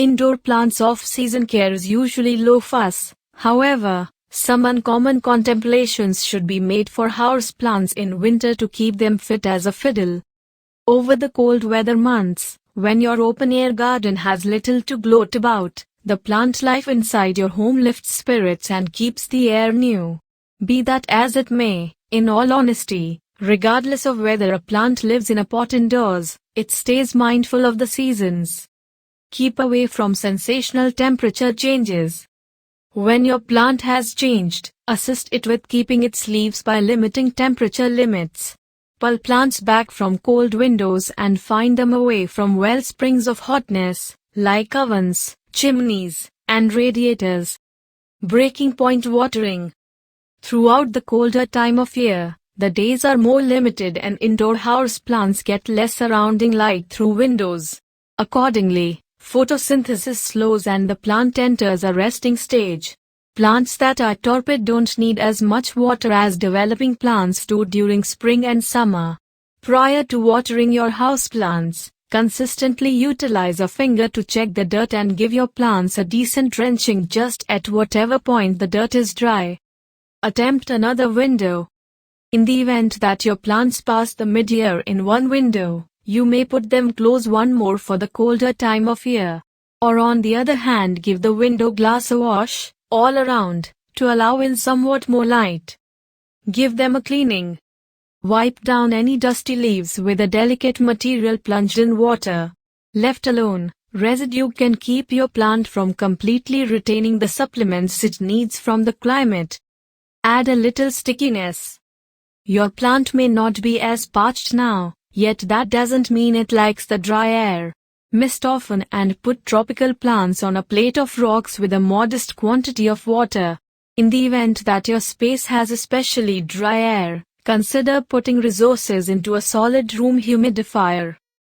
Indoor plants off-season care is usually low fuss. However, some uncommon contemplations should be made for houseplants in winter to keep them fit as a fiddle. Over the cold weather months, when your open-air garden has little to gloat about, the plant life inside your home lifts spirits and keeps the air new. Be that as it may, in all honesty, regardless of whether a plant lives in a pot indoors, it stays mindful of the seasons. Keep away from sensational temperature changes. When your plant has changed, assist it with keeping its leaves by limiting temperature limits. Pull plants back from cold windows and find them away from wellsprings of hotness, like ovens, chimneys, and radiators. Breaking point watering. Throughout the colder time of year, the days are more limited and indoor house plants get less surrounding light through windows. Accordingly, photosynthesis slows and the plant enters a resting stage. Plants that are torpid don't need as much water as developing plants do during spring and summer. Prior to watering your houseplants, consistently utilize a finger to check the dirt and give your plants a decent drenching just at whatever point the dirt is dry. Attempt another window. In the event that your plants pass the mid-year in one window, you may put them close one more for the colder time of year. Or on the other hand, give the window glass a wash, all around, to allow in somewhat more light. Give them a cleaning. Wipe down any dusty leaves with a delicate material plunged in water. Left alone, residue can keep your plant from completely retaining the supplements it needs from the climate. Add a little stickiness. Your plant may not be as parched now, yet that doesn't mean it likes the dry air. Mist often and put tropical plants on a plate of rocks with a modest quantity of water. In the event that your space has especially dry air, consider putting resources into a solid room humidifier.